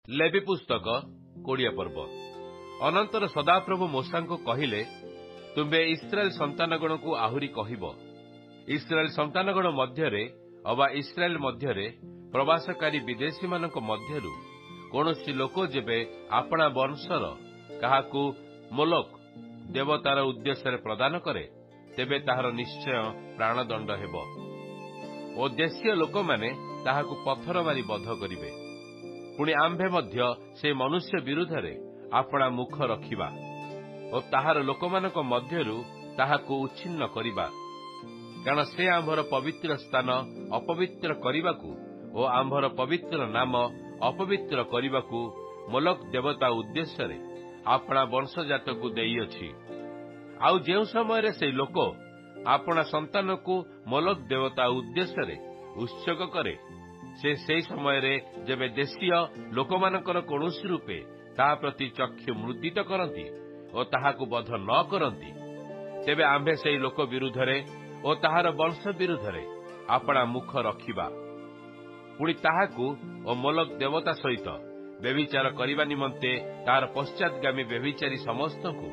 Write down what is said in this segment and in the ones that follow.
ଲେବି ପୁସ୍ତକ 20 ପର୍ବ। ଅନନ୍ତର ସଦାପ୍ରଭୁ ମୋଶାଙ୍କୁ କହିଲେ, ତୁମ୍ଭେ ଇସ୍ରାଏଲ ସନ୍ତାନଗଣକୁ ଆହୁରି କହିବ, ଇସ୍ରାଏଲ ସନ୍ତାନଗଣ ମଧ୍ୟରେ ଅବା ଇସ୍ରାଏଲ ମଧ୍ୟରେ ପ୍ରବାସକାରୀ ବିଦେଶୀମାନଙ୍କ ମଧ୍ୟରୁ କୌଣସି ଲୋକ ଯେବେ ଆପଣା ବଂଶର କାହାକୁ ମୋଲୋକ ଦେବତାର ଉଦ୍ଦେଶ୍ୟରେ ପ୍ରଦାନ କରେ, ତେବେ ତାହାର ନିଶ୍ଚୟ ପ୍ରାଣଦଣ୍ଡ ହେବ ଓ ଦେଶୀୟ ଲୋକମାନେ ତାହାକୁ ପଥର ମାରି ବଧ କରିବେ। ପୁଣି ଆମ୍ଭେ ମଧ୍ୟ ସେ ମନୁଷ୍ୟ ବିରୁଦ୍ଧରେ ଆପଣା ମୁଖ ରଖିବା ଓ ତାହାର ଲୋକମାନଙ୍କ ମଧ୍ୟରୁ ତାହାକୁ ଉଚ୍ଛିନ୍ନ କରିବା, କାରଣ ସେ ଆମ୍ଭର ପବିତ୍ର ସ୍ଥାନ ଅପବିତ୍ର କରିବାକୁ ଓ ଆମ୍ଭର ପବିତ୍ର ନାମ ଅପବିତ୍ର କରିବାକୁ ମୋଲୋକ ଦେବତା ଉଦ୍ଦେଶ୍ୟରେ ଆପଣା ବଂଶଜାତକୁ ଦେଇଅଛି। ଆଉ ଯେଉଁ ସମୟରେ ସେହି ଲୋକ ଆପଣା ସନ୍ତାନକୁ ମୋଲୋକ ଦେବତା ଉଦ୍ଦେଶ୍ୟରେ ଉତ୍ସର୍ଗ କରେ, ସେ ସେହି ସମୟରେ ଯେବେ ଦେଶୀୟ ଲୋକମାନଙ୍କର କୌଣସି ରୂପେ ତାହା ପ୍ରତି ଚକ୍ଷୁ ମୁଦିତ କରନ୍ତି ଓ ତାହାକୁ ବଧ ନ କରନ୍ତି, ତେବେ ଆମ୍ଭେ ସେହି ଲୋକ ବିରୁଦ୍ଧରେ ଓ ତାହାର ବଂଶ ବିରୁଦ୍ଧରେ ଆପଣା ମୁଖ ରଖିବା। ପୁଣି ତାହାକୁ ଓ ମୋଲୋକ ଦେବତା ସହିତ ବ୍ୟଭିଚାର କରିବା ନିମନ୍ତେ ତାହାର ପଶ୍ଚାତଗାମୀ ବ୍ୟଭିଚାରୀ ସମସ୍ତଙ୍କୁ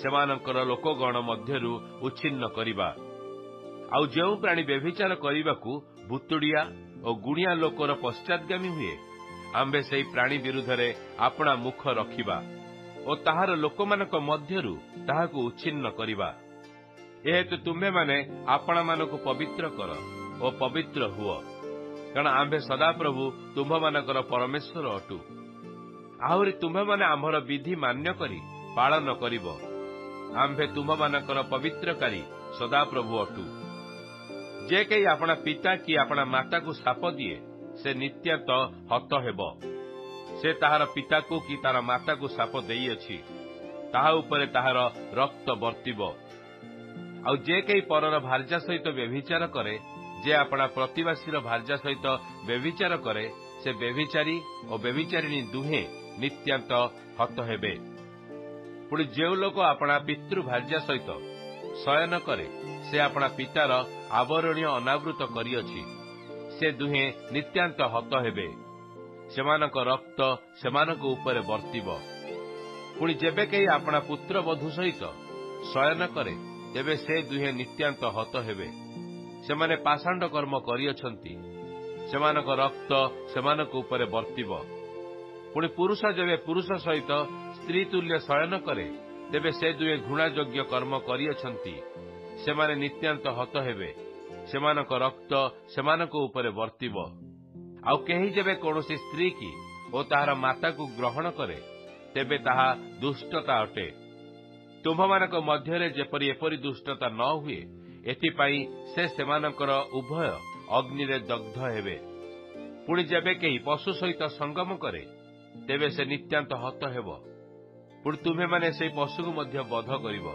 ସେମାନଙ୍କର ଲୋକଗଣ ମଧ୍ୟରୁ ଉଚ୍ଛିନ୍ନ କରିବା। ଆଉ ଯେଉଁ ପ୍ରାଣୀ ବ୍ୟଭିଚାର କରିବାକୁ ଭୁତୁଡ଼ିଆ ଓ ଗୁଣିଆ ଲୋକର ପଶ୍ଚାତଗାମୀ ହୁଏ, ଆମ୍ଭେ ସେହି ପ୍ରାଣୀ ବିରୁଦ୍ଧରେ ଆପଣା ମୁଖ ରଖିବା ଓ ତାହାର ଲୋକମାନଙ୍କ ମଧ୍ୟରୁ ତାହାକୁ ଉଚ୍ଛିନ୍ନ କରିବା। ଏହେତୁ ତୁମ୍ଭେମାନେ ଆପଣାମାନଙ୍କୁ ପବିତ୍ର କର ଓ ପବିତ୍ର ହୁଅ, କାରଣ ଆମ୍ଭେ ସଦାପ୍ରଭୁ ତୁମ୍ଭମାନଙ୍କର ପରମେଶ୍ୱର ଅଟୁ। ଆହୁରି ତୁମ୍ଭେମାନେ ଆମ୍ଭର ବିଧି ମାନ୍ୟ କରି ପାଳନ କରିବ। ଆମ୍ଭେ ତୁମ୍ଭମାନଙ୍କର ପବିତ୍ରକାରୀ ସଦାପ୍ରଭୁ ଅଟୁ। ଯେ କେହି ଆପଣା ପିତା କି ଆପଣା ମାତାକୁ ଶାପ ଦିଏ, ସେ ନିତ୍ୟାନ୍ତ ହତ ହେବ। ସେ ତାହାର ପିତାକୁ କି ତାହାର ମାତାକୁ ଶାପ ଦେଇଅଛି, ତାହା ଉପରେ ତାହାର ରକ୍ତ ବର୍ତ୍ତିବ। ଆଉ ଯେ କେହି ପରର ଭାର୍ଯ୍ୟା ସହିତ ବ୍ୟଭିଚାର କରେ, ଯେ ଆପଣା ପ୍ରତିବାସୀର ଭାର୍ଯ୍ୟା ସହିତ ବ୍ୟଭିଚାର କରେ, ସେ ବ୍ୟଭିଚାରୀ ଓ ବ୍ୟଭିଚାରିଣୀ ଦୁହେଁ ନିତ୍ୟାନ୍ତ ହତ ହେବେ। ପୁଣି ଯେଉଁ ଲୋକ ଆପଣା ପିତୃ ଭାର୍ଯ୍ୟା ସହିତ ଶୟନ କରେ, ସେ ଆପଣା ପିତାର ଆବରଣୀୟ ଅନାବୃତ କରିଅଛି, ସେ ଦୁହେଁ ନିତ୍ୟାନ୍ତ ହତ ହେବେ। ସେମାନଙ୍କ ରକ୍ତ ସେମାନଙ୍କ ଉପରେ ବର୍ତ୍ତିବ। ପୁଣି ଯେବେ କେହି ଆପଣା ପୁତ୍ରବଧୂ ସହିତ ଶୟନ କରେ, ତେବେ ସେ ଦୁହେଁ ନିତ୍ୟାନ୍ତ ହତ ହେବେ। ସେମାନେ ପାଷାଣ୍ଡ କର୍ମ କରିଅଛନ୍ତି, ସେମାନଙ୍କ ରକ୍ତ ସେମାନଙ୍କ ଉପରେ ବର୍ତ୍ତିବ। ପୁଣି ପୁରୁଷ ଯେବେ ପୁରୁଷ ସହିତ ସ୍ତ୍ରୀ ତୁଲ୍ୟ ଶୟନ କରେ, ତେବେ ସେ ଦୁହେଁ ଘୃଣାଯୋଗ୍ୟ କର୍ମ କରିଅଛନ୍ତି, ସେମାନେ ନିତ୍ୟାନ୍ତ ହତ ହେବେ। ସେମାନଙ୍କ ରକ୍ତ ସେମାନଙ୍କ ଉପରେ ବର୍ତ୍ତିବ। ଆଉ କେହି ଯେବେ କୌଣସି ସ୍ତ୍ରୀ କି ଓ ତାହାର ମାତାକୁ ଗ୍ରହଣ କରେ, ତେବେ ତାହା ଦୁଷ୍ଟତା ଅଟେ। ତୁମ୍ଭମାନଙ୍କ ମଧ୍ୟରେ ଯେପରି ଏପରି ଦୁଷ୍ଟତା ନ ହୁଏ, ଏଥିପାଇଁ ସେ ସେମାନଙ୍କର ଉଭୟ ଅଗ୍ନିରେ ଦଗ୍ଧ ହେବେ। ପୁଣି ଯେବେ କେହି ପଶୁ ସହିତ ସଙ୍ଗମ କରେ, ତେବେ ସେ ନିତ୍ୟାନ୍ତ ହତ ହେବ। ପୁଣି ତୁମ୍ଭେମାନେ ସେହି ପଶୁକୁ ମଧ୍ୟ ବଧ କରିବ।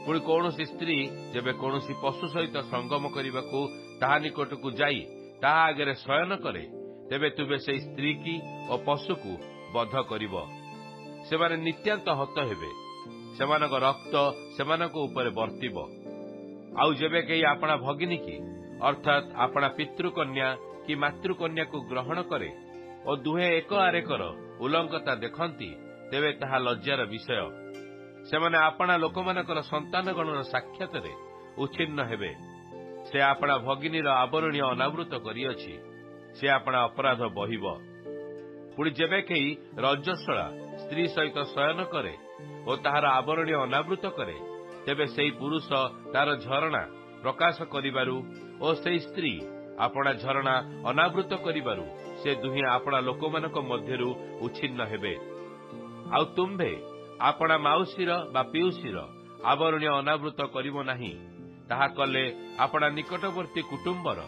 ପୁଣି କୌଣସି ସ୍ତ୍ରୀ ଯେବେ କୌଣସି ପଶୁ ସହିତ ସଙ୍ଗମ କରିବାକୁ ତାହା ନିକଟକୁ ଯାଇ ତାହା ଆଗରେ ଶୟନ କରେ, ତେବେ ତୁମେ ସେହି ସ୍ତ୍ରୀ କି ଓ ପଶୁକୁ ବଧ କରିବ। ସେମାନେ ନିତ୍ୟାନ୍ତ ହତ ହେବେ। ସେମାନଙ୍କ ରକ୍ତ ସେମାନଙ୍କ ଉପରେ ବର୍ତ୍ତିବ। ଆଉ ଯେବେ କେହି ଆପଣା ଭଗିନୀ କି ଅର୍ଥାତ୍ ଆପଣା ପିତୃକନ୍ୟା କି ମାତୃକନ୍ୟାକୁ ଗ୍ରହଣ କରେ ଓ ଦୁହେଁ ଏକ ଆରେକର ଉଲଙ୍ଗତା ଦେଖନ୍ତି, ତେବେ ତାହା ଲଜ୍ଜାର ବିଷୟ। ସେମାନେ ଆପଣା ଲୋକମାନଙ୍କର ସନ୍ତାନଗଣର ସାକ୍ଷାତରେ ଉଚ୍ଛିନ୍ନ ହେବେ। ସେ ଆପଣା ଭଗିନୀର ଆବରଣୀୟ ଅନାବୃତ କରିଅଛି, ସେ ଆପଣା ଅପରାଧ ବହିବ। ପୁଣି ଯେବେ କେହି ରଜସ୍ୱଳା ସ୍ତ୍ରୀ ସହିତ ଶୟନ କରେ ଓ ତାହାର ଆବରଣୀୟ ଅନାବୃତ କରେ, ତେବେ ସେହି ପୁରୁଷ ତାହାର ଝରଣା ପ୍ରକାଶ କରିବାରୁ ଓ ସେହି ସ୍ତ୍ରୀ ଆପଣା ଝରଣା ଅନାବୃତ କରିବାରୁ ସେ ଦୁହେଁ ଆପଣା ଲୋକମାନଙ୍କ ମଧ୍ୟରୁ ଉଚ୍ଛିନ୍ନ ହେବେ। ଆଉ ତୁମ୍ଭେ ଆପଣା ମାଉସୀର ବା ପିଉସୀର ଆବରଣୀୟ ଅନାବୃତ କରିବ ନାହିଁ। ତାହା କଲେ ଆପଣା ନିକଟବର୍ତ୍ତୀ କୁଟୁମ୍ବର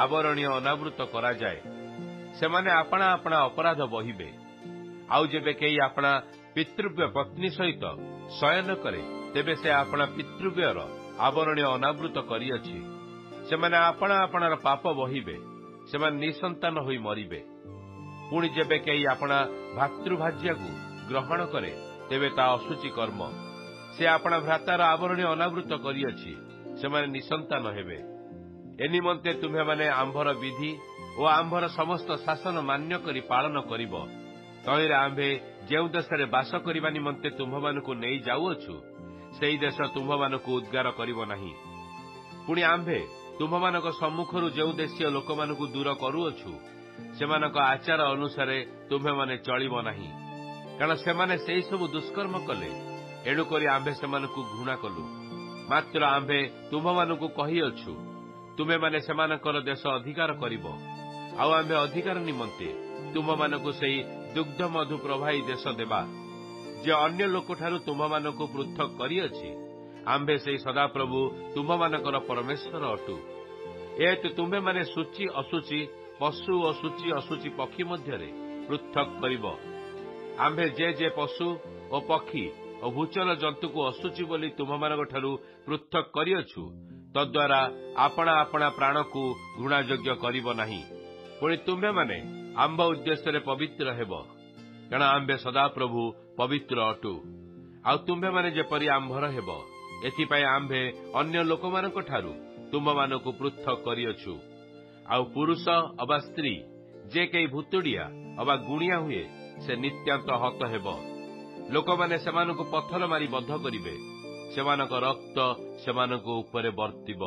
ଆବରଣୀୟ ଅନାବୃତ କରାଯାଏ। ସେମାନେ ଆପଣା ଆପଣା ଅପରାଧ ବହିବେ। ଆଉ ଯେବେ କେହି ଆପଣା ପିତୃବ୍ୟ ପତ୍ନୀ ସହିତ ଶୟନ କରେ, ତେବେ ସେ ଆପଣା ପିତୃବ୍ୟର ଆବରଣୀୟ ଅନାବୃତ କରିଅଛି। ସେମାନେ ଆପଣା ଆପଣାର ପାପ ବହିବେ। ସେମାନେ ନିଃସନ୍ତାନ ହୋଇ ମରିବେ। ପୁଣି ଯେବେ କେହି ଆପଣା ଭାତୃଭାର୍ଯ୍ୟାକୁ ଗ୍ରହଣ କରେ, ତେବେ ତା ଅଶୁଚି କର୍ମ। ସେ ଆପଣା ଭ୍ରାତାର ଆବରଣୀୟ ଅନାବୃତ କରିଅଛି, ସେମାନେ ନିଃସନ୍ତାନ ହେବେ। ଏ ନିମନ୍ତେ ତୁମ୍ଭେମାନେ ଆମ୍ଭର ବିଧି ଓ ଆମ୍ଭର ସମସ୍ତ ଶାସନ ମାନ୍ୟ କରି ପାଳନ କରିବ। ତହିଁରେ ଆମ୍ଭେ ଯେଉଁ ଦେଶରେ ବାସ କରିବା ନିମନ୍ତେ ତୁମ୍ଭମାନଙ୍କୁ ନେଇ ଯାଉଅଛୁ ସେହି ଦେଶ ତୁମ୍ଭମାନଙ୍କୁ ଉଦ୍ଗାର କରିବ ନାହିଁ। ପୁଣି ଆମ୍ଭେ ତୁମ୍ଭମାନଙ୍କ ସମ୍ମୁଖରୁ ଯେଉଁ ଦେଶୀୟ ଲୋକମାନଙ୍କୁ ଦୂର କରୁଅଛୁ ସେମାନଙ୍କ ଆଚାର ଅନୁସାରେ ତୁମ୍ଭେମାନେ ଚଳିବ ନାହିଁ, କାରଣ ସେମାନେ ସେହିସବୁ ଦୁଷ୍କର୍ମ କଲେ। ଏଣୁକରି ଆମ୍ଭେ ସେମାନଙ୍କୁ ଘୃଣା କଲୁ। ମାତ୍ର ଆମ୍ଭେ ତୁମ୍ଭମାନଙ୍କୁ କହିଅଛୁ, ତୁମେମାନେ ସେମାନଙ୍କର ଦେଶ ଅଧିକାର କରିବ। ଆଉ ଆମ୍ଭେ ଅଧିକାର ନିମନ୍ତେ ତୁମ୍ଭମାନଙ୍କୁ ସେହି ଦୁଗ୍ଧ ମଧୁ ପ୍ରବାହୀ ଦେଶ ଦେବା, ଯେ ଅନ୍ୟ ଲୋକଠାରୁ ତୁମ୍ଭମାନଙ୍କୁ ପୃଥକ କରିଅଛି। ଆମ୍ଭେ ସେହି ସଦାପ୍ରଭୁ ତୁମ୍ଭମାନଙ୍କର ପରମେଶ୍ୱର ଅଟୁ। ଏହେତୁ ତୁମ୍ଭେମାନେ ସୂଚି ଅସୂଚି ପଶୁ ଓ ସୂଚି ଅସୂଚି ପକ୍ଷୀ ମଧ୍ୟରେ ପୃଥକ କରିବ। ଆମ୍ଭେ ଯେ ପଶୁ ଓ ପକ୍ଷୀ ଓ ଭୂଚର ଜନ୍ତୁକୁ ଅସୂଚି ବୋଲି ତୁମ୍ଭମାନଙ୍କଠାରୁ ପୃଥକ କରିଅଛୁ, ତଦ୍ୱାରା ଆପଣା ଆପଣା ପ୍ରାଣକୁ ଘୃଣାଯୋଗ୍ୟ କରିବ ନାହିଁ। ପୁଣି ତୁମ୍ଭେମାନେ ଆମ୍ଭ ଉଦ୍ଦେଶ୍ୟରେ ପବିତ୍ର ହେବ, କାରଣ ଆମ୍ଭେ ସଦାପ୍ରଭୁ ପବିତ୍ର ଅଟୁ। ଆଉ ତୁମ୍ଭେମାନେ ଯେପରି ଆମ୍ଭର ହେବ, ଏଥିପାଇଁ ଆମ୍ଭେ ଅନ୍ୟ ଲୋକମାନଙ୍କଠାରୁ ତୁମ୍ଭମାନଙ୍କୁ ପୃଥକ କରିଅଛୁ। ଆଉ ପୁରୁଷ ଅବା ସ୍ତ୍ରୀ ଯେ କେହି ଭୁତୁଡ଼ିଆ ଅବା ଗୁଣିଆ ହୁଏ, ସେ ନିତ୍ୟାନ୍ତ ହତ ହେବ। ଲୋକମାନେ ସେମାନଙ୍କୁ ପଥର ମାରି ବଧ କରିବେ, ସେମାନଙ୍କ ରକ୍ତ ସେମାନଙ୍କ ଉପରେ ବର୍ତ୍ତିବ।